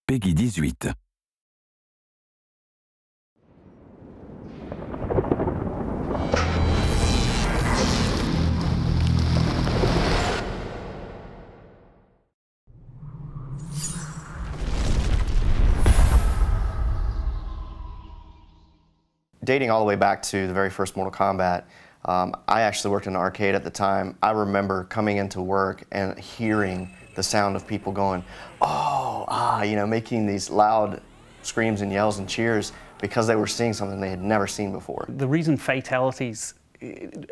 Peggy 18. Dating all the way back to the very first Mortal Kombat, I actually worked in an arcade at the time. I remember coming into work and hearing the sound of people going, oh, ah, you know, making these loud screams and yells and cheers because they were seeing something they had never seen before. The reason Fatalities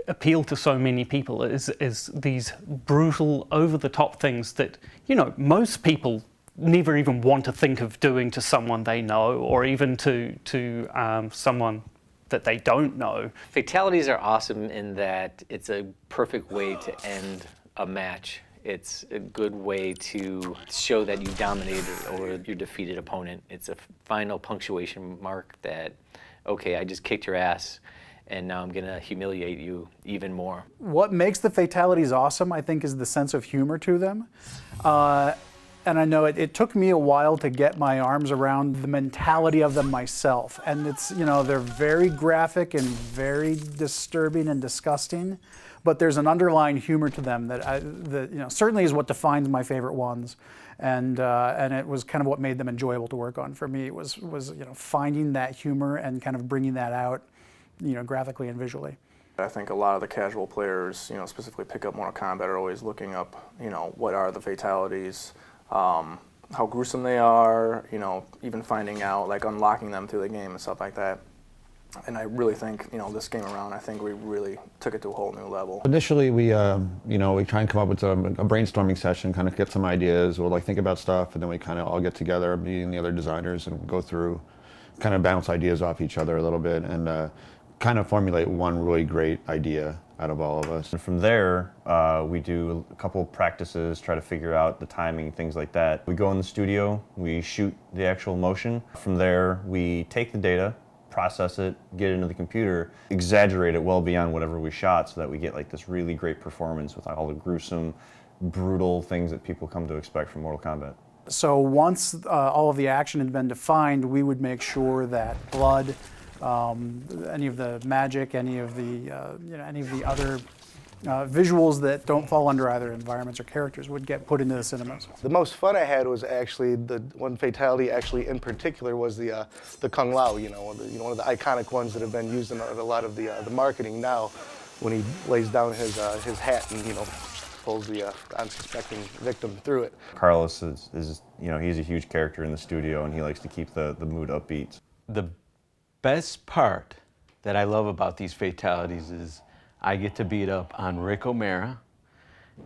appeal to so many people is these brutal, over-the-top things that, you know, most people never even want to think of doing to someone they know, or even to someone that they don't know. Fatalities are awesome in that it's a perfect way to end a match. It's a good way to show that you dominated over your defeated opponent. It's a final punctuation mark that, okay, I just kicked your ass, and now I'm gonna humiliate you even more. What makes the Fatalities awesome, I think, is the sense of humor to them. And I know it took me a while to get my arms around the mentality of them myself. And it's, you know, they're very graphic and very disturbing and disgusting, but there's an underlying humor to them that, you know, certainly is what defines my favorite ones. And it was kind of what made them enjoyable to work on for me. It was you know, finding that humor and kind of bringing that out, you know, graphically and visually. I think a lot of the casual players, you know, specifically pick up Mortal Kombat, are always looking up, you know, what are the fatalities, how gruesome they are, you know, even finding out, like unlocking them through the game and stuff like that. And I really think, you know, this game around, I think we really took it to a whole new level. Initially, we, you know, we try and come up with a brainstorming session, kind of get some ideas, or like think about stuff, and then we kind of all get together, me and the other designers, and go through, kind of bounce ideas off each other a little bit, and kind of formulate one really great idea out of all of us. And from there, we do a couple of practices, try to figure out the timing, things like that. We go in the studio, we shoot the actual motion. From there, we take the data, process it, get it into the computer, exaggerate it well beyond whatever we shot so that we get like this really great performance with all the gruesome, brutal things that people come to expect from Mortal Kombat. So once all of the action had been defined, we would make sure that blood, any of the magic, any of the you know, any of the other visuals that don't fall under either environments or characters would get put into the cinemas. The most fun I had was actually the one fatality, actually in particular, was the Kung Lao. You know, one of the iconic ones that have been used in a lot of the marketing now, when he lays down his hat and, you know, pulls the unsuspecting victim through it. Carlos is you know, he's a huge character in the studio, and he likes to keep the mood upbeat. The best part that I love about these fatalities is I get to beat up on Rick O'Mara,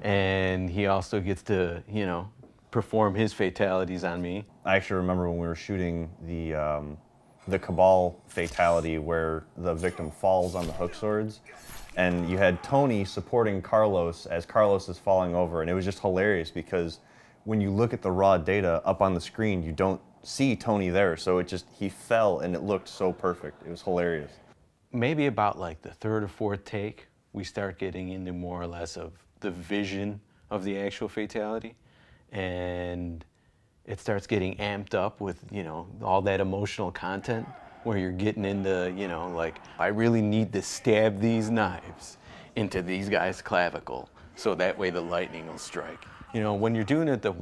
and he also gets to, you know, perform his fatalities on me. I actually remember when we were shooting the Cabal fatality where the victim falls on the hook swords, and you had Tony supporting Carlos as Carlos is falling over, and it was just hilarious because when you look at the raw data up on the screen, you don't see Tony there, so it just, he fell and it looked so perfect. It was hilarious. Maybe about like the third or fourth take, we start getting into more or less of the vision of the actual fatality, and it starts getting amped up with, you know, all that emotional content where you're getting into, you know, like, I really need to stab these knives into these guys' clavicle so that way the lightning will strike. You know, when you're doing it the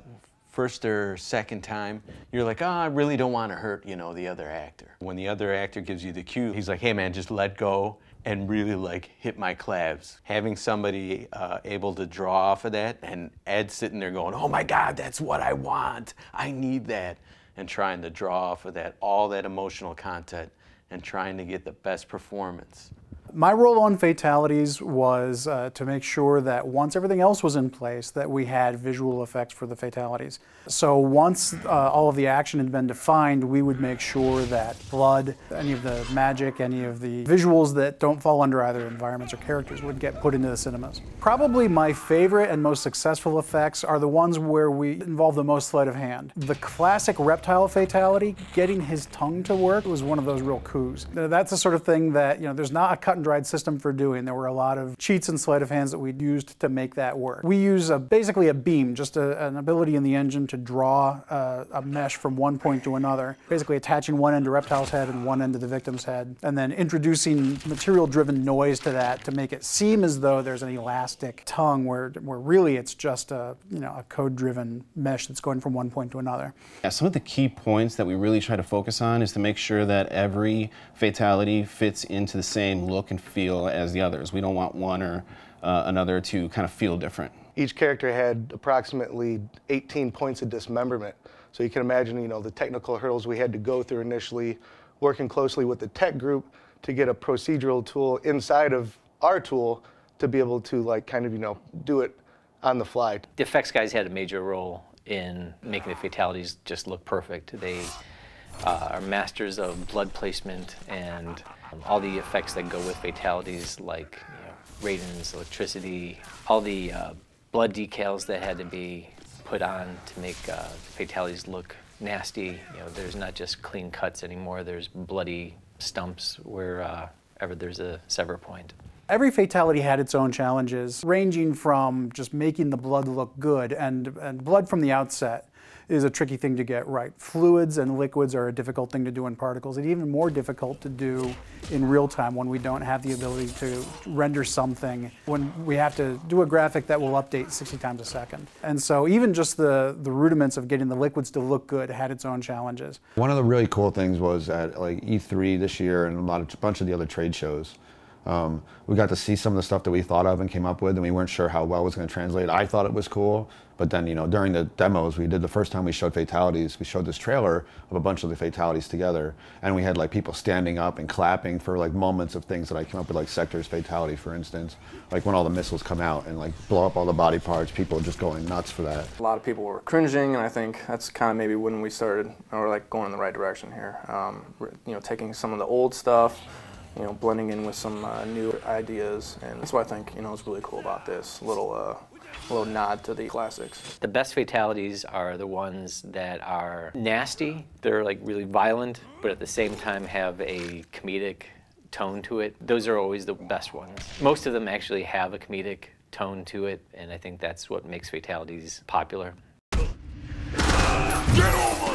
first or second time, you're like, oh, I really don't want to hurt, you know, the other actor. When the other actor gives you the cue, he's like, hey man, just let go and really like hit my clavs. Having somebody able to draw off of that, and Ed sitting there going, oh my God, that's what I want, I need that, and trying to draw off of that, all that emotional content, and trying to get the best performance. My role on Fatalities was to make sure that once everything else was in place, that we had visual effects for the fatalities. So once all of the action had been defined, we would make sure that blood, any of the magic, any of the visuals that don't fall under either environments or characters would get put into the cinemas. Probably my favorite and most successful effects are the ones where we involve the most sleight of hand. The classic reptile fatality, getting his tongue to work, was one of those real coups. That's the sort of thing that, you know, there's not a cut and dried system for doing. There were a lot of cheats and sleight of hands that we used to make that work. We use basically a beam, just an ability in the engine to draw a mesh from one point to another, basically attaching one end to Reptile's head and one end to the victim's head, and then introducing material-driven noise to that to make it seem as though there's an elastic tongue where really it's just a code-driven mesh that's going from one point to another. Yeah, some of the key points that we really try to focus on is to make sure that every fatality fits into the same look and feel as the others. We don't want one or another to kind of feel different. Each character had approximately 18 points of dismemberment. So you can imagine, the technical hurdles we had to go through initially, working closely with the tech group to get a procedural tool inside of our tool to be able to do it on the fly. The effects guys had a major role in making the fatalities just look perfect. They are masters of blood placement and all the effects that go with fatalities, like radons, electricity, all the blood decals that had to be put on to make fatalities look nasty. There's not just clean cuts anymore. There's bloody stumps wherever there's a sever point. Every fatality had its own challenges, ranging from just making the blood look good, and blood from the outset is a tricky thing to get right. Fluids and liquids are a difficult thing to do in particles. It's even more difficult to do in real time when we don't have the ability to render something, when we have to do a graphic that will update 60 times a second. And so even just the rudiments of getting the liquids to look good had its own challenges. One of the really cool things was at E3 this year and a bunch of the other trade shows. We got to see some of the stuff that we thought of and came up with, and we weren't sure how well it was going to translate. I thought it was cool, but then, during the demos we did, the first time we showed fatalities, we showed this trailer of a bunch of the fatalities together, and we had people standing up and clapping for moments of things that I came up with, like Sector's fatality, for instance, when all the missiles come out and blow up all the body parts, people just going nuts for that. A lot of people were cringing, and I think that's kind of maybe when we started, or going in the right direction here. Taking some of the old stuff, blending in with some new ideas, and that's what I think is really cool about this little nod to the classics. The best fatalities are the ones that are nasty. They're really violent, but at the same time have a comedic tone to it. Those are always the best ones. Most of them actually have a comedic tone to it, and I think that's what makes fatalities popular. Get over!